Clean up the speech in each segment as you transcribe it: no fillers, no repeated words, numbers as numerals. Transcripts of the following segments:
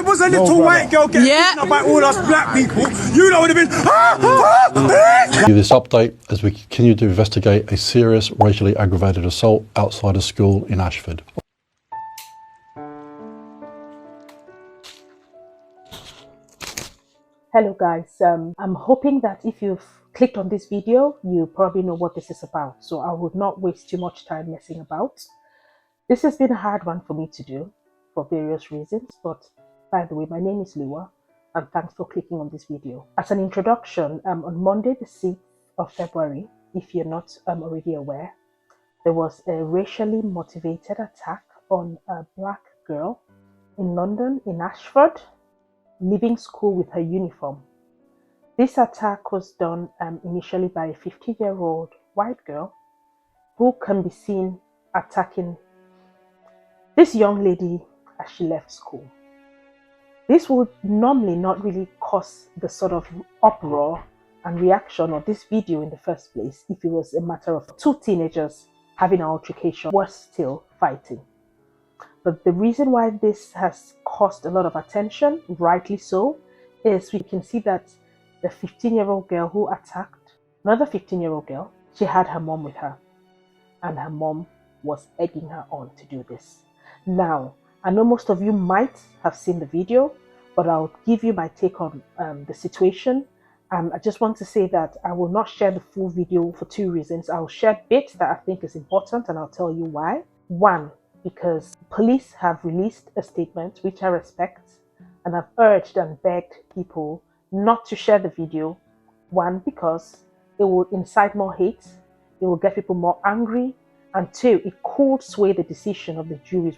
was a little white girl getting beaten up by all us black people, you know would have been. This update as we continue to investigate a serious racially aggravated assault outside a school in Ashford. Hello guys, I'm hoping that if you've clicked on this video, you probably know what this is about. So I would not waste too much time messing about. This has been a hard one for me to do for various reasons. But by the way, my name is Liwa and thanks for clicking on this video. As an introduction, on Monday the 6th of February, if you're not already aware, there was a racially motivated attack on a black girl in London, in Ashford, leaving school with her uniform. This attack was done initially by a 50-year-old white girl who can be seen attacking this young lady as she left school. This would normally not really cause the sort of uproar and reaction of this video in the first place if it was a matter of two teenagers having an altercation or still fighting. But the reason why this has caused a lot of attention, rightly so, is we can see that the 15-year-old girl who attacked another 15-year-old girl, she had her mom with her. And her mom was egging her on to do this. Now, I know most of you might have seen the video, but I'll give you my take on the situation. I just want to say that I will not share the full video for two reasons. I'll share bits that I think is important and I'll tell you why. One, because police have released a statement, which I respect, and I've urged and begged people not to share the video. One, because it will incite more hate, it will get people more angry, and two, it could sway the decision of the juries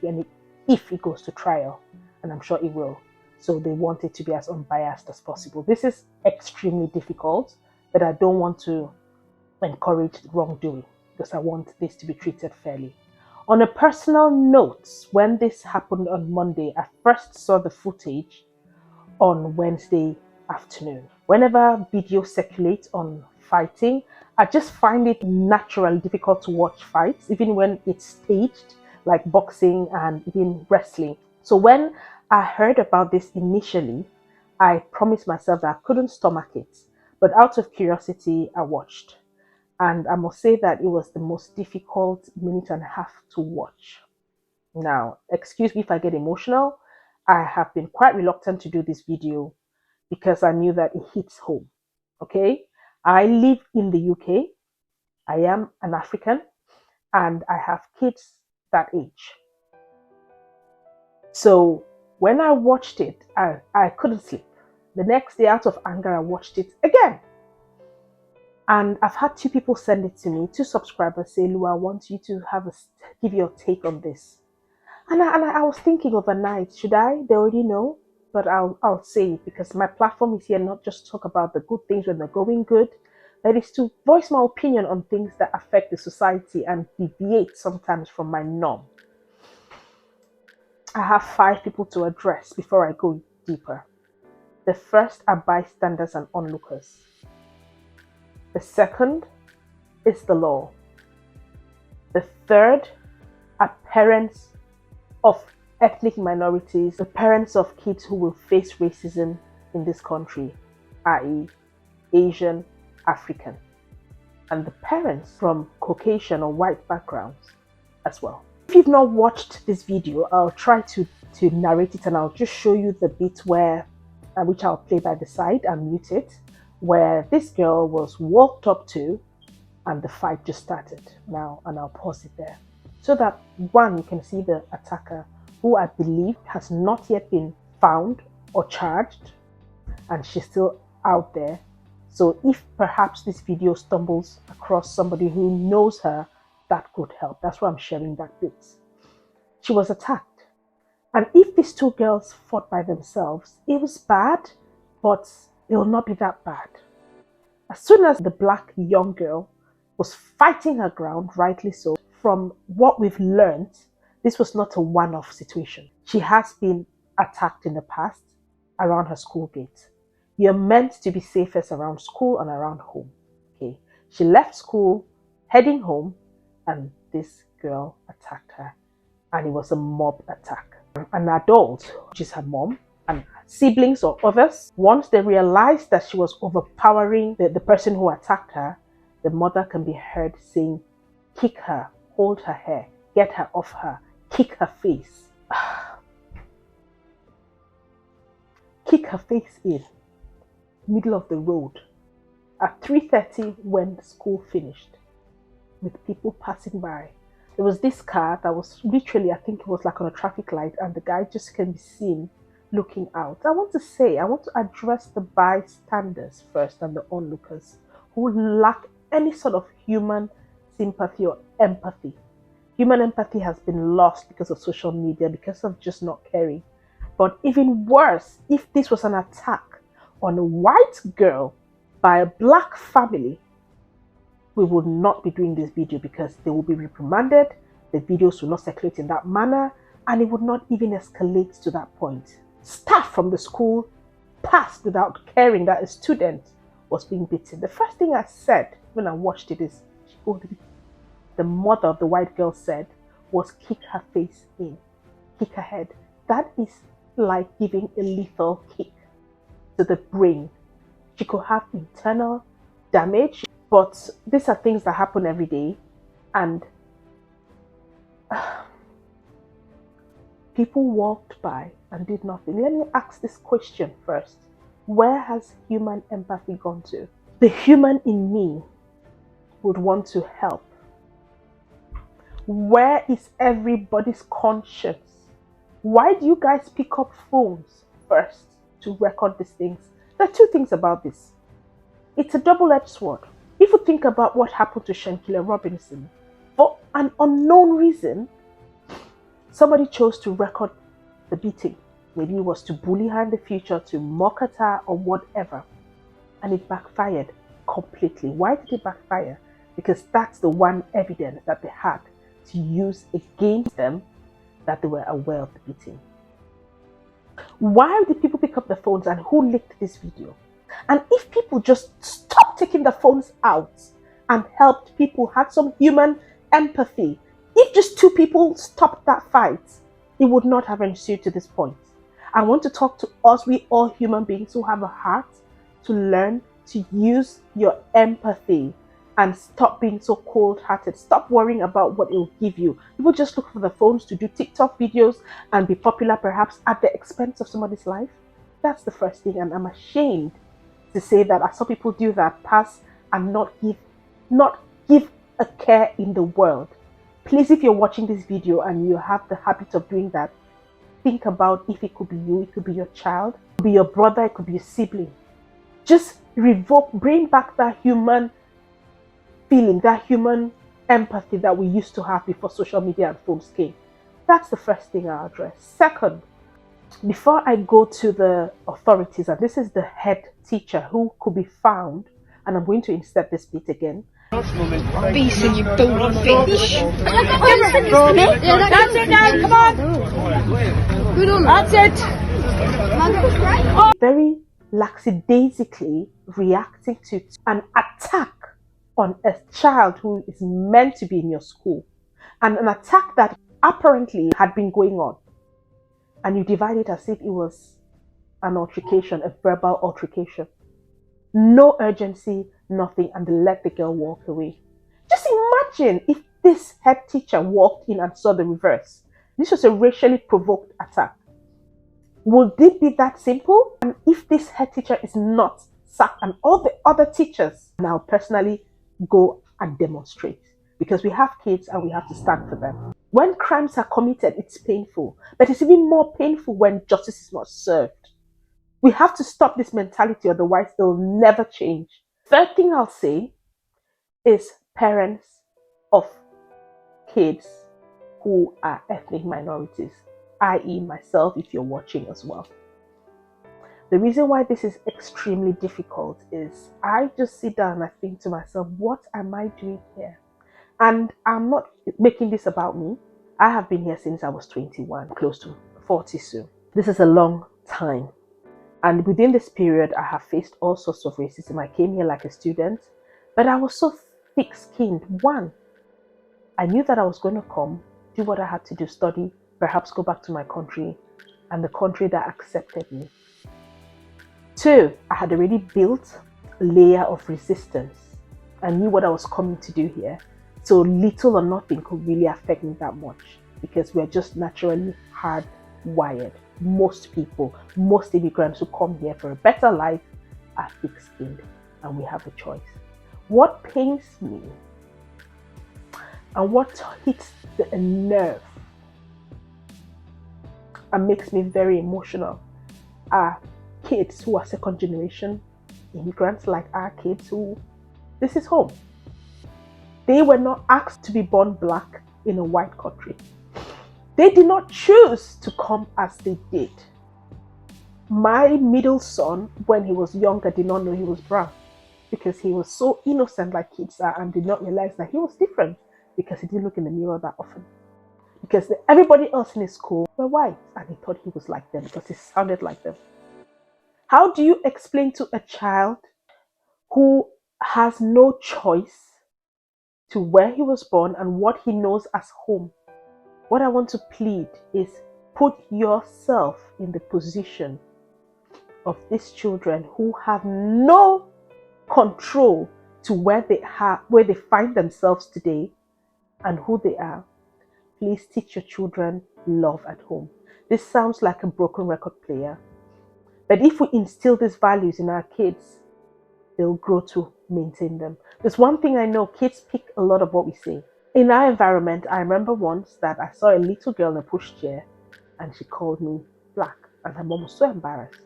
if it goes to trial, and I'm sure it will. So they want it to be as unbiased as possible. This is extremely difficult, but I don't want to encourage wrongdoing because I want this to be treated fairly. On a personal note, when this happened on Monday, I first saw the footage on Wednesday afternoon. Whenever videos circulate on fighting, I just find it naturally difficult to watch fights, even when it's staged, like boxing and even wrestling. So when I heard about this initially, I promised myself that I couldn't stomach it. But out of curiosity, I watched. And I must say that it was the most difficult minute and a half to watch. Now, excuse me if I get emotional. I have been quite reluctant to do this video because I knew that it hits home. Okay? I live in the UK. I am an African and I have kids that age. So when I watched it, I couldn't sleep. The next day, out of anger, I watched it again. And I've had two people send it to me, two subscribers say, Lua, I want you to give your take on this. And I was thinking overnight, should I? They already know, but I'll say it because my platform is here not just to talk about the good things when they're going good, but it's to voice my opinion on things that affect the society and deviate sometimes from my norm. I have 5 people to address before I go deeper. The first are bystanders and onlookers. The second is the law. The third are parents of ethnic minorities, the parents of kids who will face racism in this country, i.e. Asian, African, and the parents from Caucasian or white backgrounds as well. If you've not watched this video, I'll try to narrate it and I'll just show you the bit where, which I'll play by the side and mute it, where this girl was walked up to and the fight just started now, and I'll pause it there so that one, you can see the attacker, who I believe has not yet been found or charged, and she's still out there. So if perhaps this video stumbles across somebody who knows her, that could help. That's why I'm sharing that bit. She was attacked, and if these two girls fought by themselves, it was bad, but it will not be that bad. As soon as the black young girl was fighting her ground, rightly so, from what we've learned, this was not a one-off situation. She has been attacked in the past around her school gate. You're meant to be safest around school and around home. Okay. She left school, heading home, and this girl attacked her. And it was a mob attack. An adult, which is her mom, and siblings or others. Once they realized that she was overpowering the person who attacked her, the mother can be heard saying, kick her, hold her hair, get her off her, kick her face. Kick her face in, middle of the road, at 3:30 when school finished, with people passing by. There was this car that was literally, I think it was like on a traffic light, and the guy just can be seen looking out. I want to address the bystanders first and the onlookers who lack any sort of human sympathy or empathy. Human empathy has been lost because of social media, because of just not caring. But even worse, if this was an attack on a white girl by a black family, we would not be doing this video, because they will be reprimanded, the videos will not circulate in that manner, and it would not even escalate to that point. Staff from the school passed without caring that a student was being beaten. The first thing I said when I watched it is, the mother of the white girl said, was kick her face in, kick her head. That is like giving a lethal kick to the brain. She could have internal damage, but these are things that happen every day, and people walked by and did nothing. Let me ask this question first. Where has human empathy gone to? The human in me would want to help. Where is everybody's conscience? Why do you guys pick up phones first to record these things? There are two things about this. It's a double-edged sword. If you think about what happened to Shankila Robinson, for an unknown reason, somebody chose to record the beating. Maybe it was to bully her in the future, to mock at her, or whatever. And it backfired completely. Why did it backfire? Because that's the one evidence that they had to use against them, that they were aware of the beating. Why did people pick up the phones, and who leaked this video? And if people just stopped taking the phones out and helped people, had some human empathy, if just two people stopped that fight, it would not have ensued to this point. I want to talk to us, we all human beings who have a heart, to learn to use your empathy and stop being so cold-hearted. Stop worrying about what it will give you. People just look for the phones to do TikTok videos and be popular, perhaps at the expense of somebody's life. That's the first thing, and I'm ashamed to say that I saw people do that, pass and not give a care in the world. Please, if you're watching this video and you have the habit of doing that, think about if it could be you, it could be your child, it could be your brother, it could be your sibling. Just bring back that human feeling, that human empathy that we used to have before social media and phones came. That's the first thing I'll address. Second, before I go to the authorities, and this is the head teacher who could be found, and I'm going to insert this bit again. Beast, you bull fish. That's it now, come on. Good on. That's it. Very lackadaisically reacting to an attack on a child who is meant to be in your school, and an attack that apparently had been going on, and you divide it as if it was an altercation, a verbal altercation. No urgency, nothing, and they let the girl walk away. Just imagine if this head teacher walked in and saw the reverse. This was a racially provoked attack. Would it be that simple? And if this head teacher is not sacked, and all the other teachers now personally go and demonstrate, because we have kids and we have to stand for them. When crimes are committed, it's painful, but it's even more painful when justice is not served. We have to stop this mentality, otherwise it will never change. Third thing I'll say is parents of kids who are ethnic minorities, i.e. myself, if you're watching as well. The reason why this is extremely difficult is I just sit down and I think to myself, what am I doing here? And I'm not making this about me. I have been here since I was 21, close to 40 soon. This is a long time. And within this period, I have faced all sorts of racism. I came here like a student, but I was so thick-skinned. One, I knew that I was going to come, do what I had to do, study, perhaps go back to my country, and the country that accepted me. Two, I had already built a layer of resistance. I knew what I was coming to do here. So little or nothing could really affect me that much because we're just naturally hardwired. Most people, most immigrants who come here for a better life are thick-skinned, and we have a choice. What pains me and what hits the nerve and makes me very emotional are kids who are second generation immigrants, like our kids who this is home. They were not asked to be born black in a white country. They did not choose to come as they did. My middle son, when he was younger, did not know he was brown because he was so innocent like kids are and did not realize that he was different because he didn't look in the mirror that often. Because everybody else in his school were white and he thought he was like them because he sounded like them. How do you explain to a child who has no choice to where he was born and what he knows as home? What I want to plead is put yourself in the position of these children who have no control to where they find themselves today and who they are. Please teach your children love at home. This sounds like a broken record player, but if we instill these values in our kids, they'll grow to maintain them. There's one thing I know, kids pick a lot of what we say. In our environment, I remember once that I saw a little girl in a pushchair and she called me black, and her mom was so embarrassed.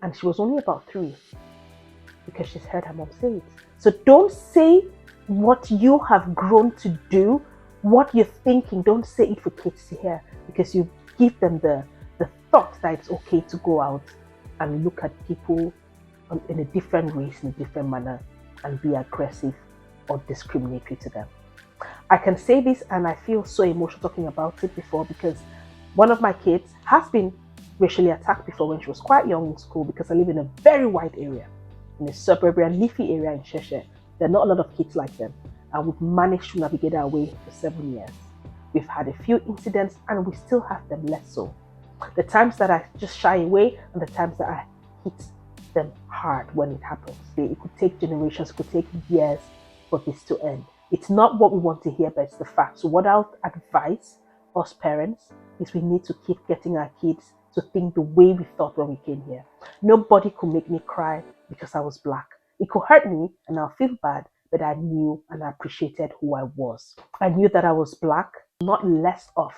And she was only about 3 because she's heard her mom say it. So don't say what you have grown to do, what you're thinking. Don't say it for kids to hear because you give them the thought that it's okay to go out and look at people in a different race, in a different manner, and be aggressive or discriminatory to them. I can say this and I feel so emotional talking about it before because one of my kids has been racially attacked before when she was quite young in school because I live in a very white area, in a suburban leafy area in Cheshire. There are not a lot of kids like them, and we've managed to navigate our way for 7 years. We've had a few incidents and we still have them, less so. The times that I just shy away and the times that I hit them hard when it happens. It could take generations, it could take years for this to end. It's not what we want to hear, but it's the fact. So what I'll advise us parents is we need to keep getting our kids to think the way we thought when we came here. Nobody could make me cry because I was black. It could hurt me and I'll feel bad, but I knew and I appreciated who I was. I knew that I was black, not less of.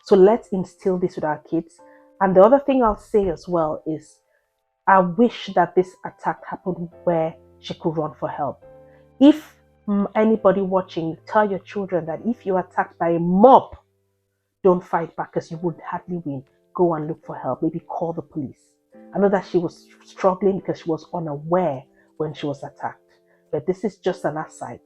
So let's instill this with our kids. And the other thing I'll say as well is I wish that this attack happened where she could run for help. If anybody watching, tell your children that if you're attacked by a mob, don't fight back because you would hardly win. Go and look for help. Maybe call the police. I know that she was struggling because she was unaware when she was attacked. But this is just an aside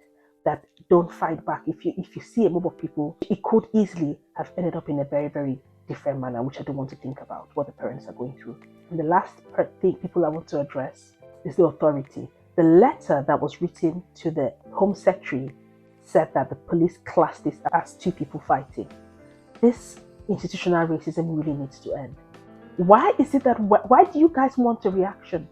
that don't fight back. If you see a mob of people, it could easily have ended up in a very, very different manner, which I don't want to think about, what the parents are going through. And the last thing people I want to address is the authority. The letter that was written to the Home Secretary said that the police classed this as 2 people fighting. This institutional racism really needs to end. Why is it that, why do you guys want a reaction?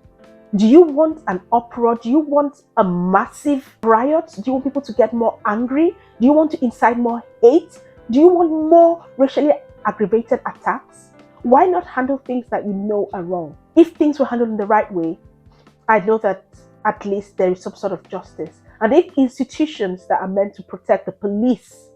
Do you want an uproar? Do you want a massive riot? Do you want people to get more angry? Do you want to incite more hate? Do you want more racially aggravated attacks? Why not handle things that you know are wrong? If things were handled in the right way, I know that at least there is some sort of justice. And if institutions that are meant to protect the police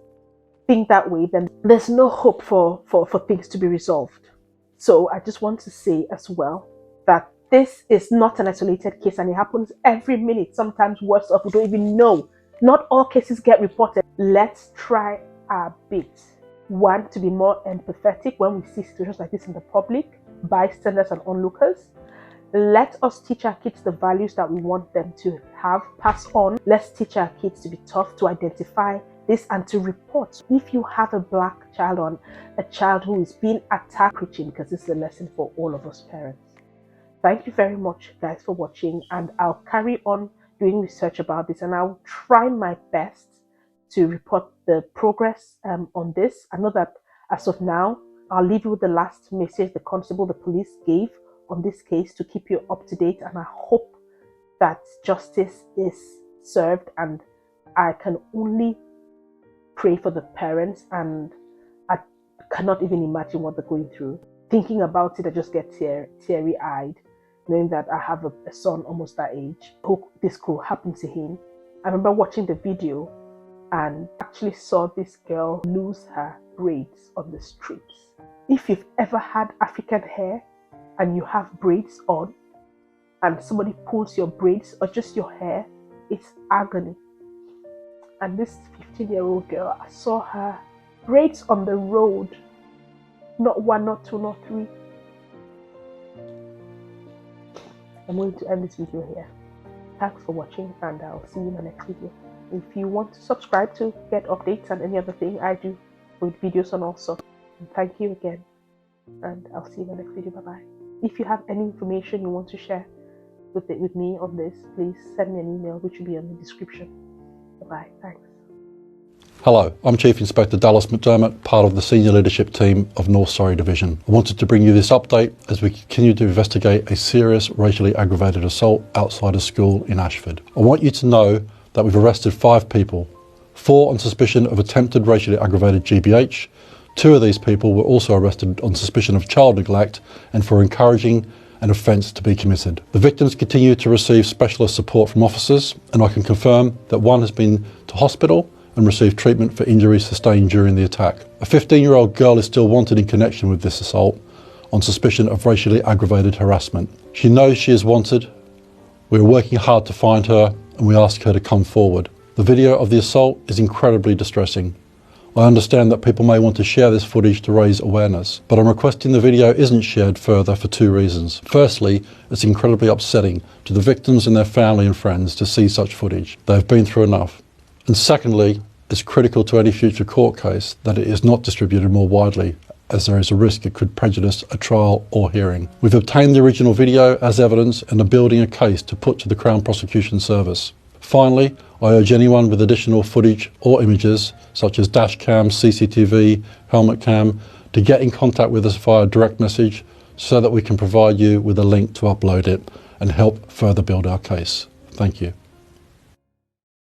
think that way, then there's no hope for things to be resolved. So I just want to say as well that this is not an isolated case and it happens every minute, sometimes worse off, we don't even know. Not all cases get reported. Let's try our bit. 1, to be more empathetic when we see situations like this in the public, bystanders and onlookers. Let us teach our kids the values that we want them to have, pass on. Let's teach our kids to be tough, to identify this and to report. If you have a black child or a child who is being attacked, preaching, because this is a lesson for all of us parents. Thank you very much, guys, for watching, and I'll carry on doing research about this and I'll try my best to report the progress on this. I know that as of now, I'll leave you with the last message the constable, the police gave on this case to keep you up to date, and I hope that justice is served, and I can only pray for the parents, and I cannot even imagine what they're going through. Thinking about it, I just get teary-eyed, knowing that I have a son almost that age. I hope this could happen to him. I remember watching the video and actually saw this girl lose her braids on the streets. If you've ever had African hair and you have braids on and somebody pulls your braids or just your hair, it's agony. And this 15-year-old girl, I saw her braids on the road, not one, not two, not three. I'm going to end this video here. Thanks for watching, and I'll see you in the next video. If you want to subscribe to get updates and any other thing I do with videos and also, thank you again, and I'll see you in the next video. Bye bye. If you have any information you want to share with me on this, please send me an email, which will be in the description. Bye bye. Thanks. Hello, I'm Chief Inspector Dallas McDermott, part of the Senior Leadership Team of North Surrey Division. I wanted to bring you this update as we continue to investigate a serious racially aggravated assault outside a school in Ashford. I want you to know that we've arrested 5 people, 4 on suspicion of attempted racially aggravated GBH. 2 of these people were also arrested on suspicion of child neglect and for encouraging an offence to be committed. The victims continue to receive specialist support from officers, and I can confirm that 1 has been to hospital and received treatment for injuries sustained during the attack. A 15-year-old girl is still wanted in connection with this assault on suspicion of racially aggravated harassment. She knows she is wanted. We are working hard to find her, and we ask her to come forward. The video of the assault is incredibly distressing. I understand that people may want to share this footage to raise awareness, but I'm requesting the video isn't shared further for 2 reasons. Firstly, it's incredibly upsetting to the victims and their family and friends to see such footage. They've been through enough. And secondly, it's critical to any future court case that it is not distributed more widely, as there is a risk it could prejudice a trial or hearing. We've obtained the original video as evidence and are building a case to put to the Crown Prosecution Service. Finally, I urge anyone with additional footage or images, such as dash cam, CCTV, helmet cam, to get in contact with us via direct message so that we can provide you with a link to upload it and help further build our case. Thank you.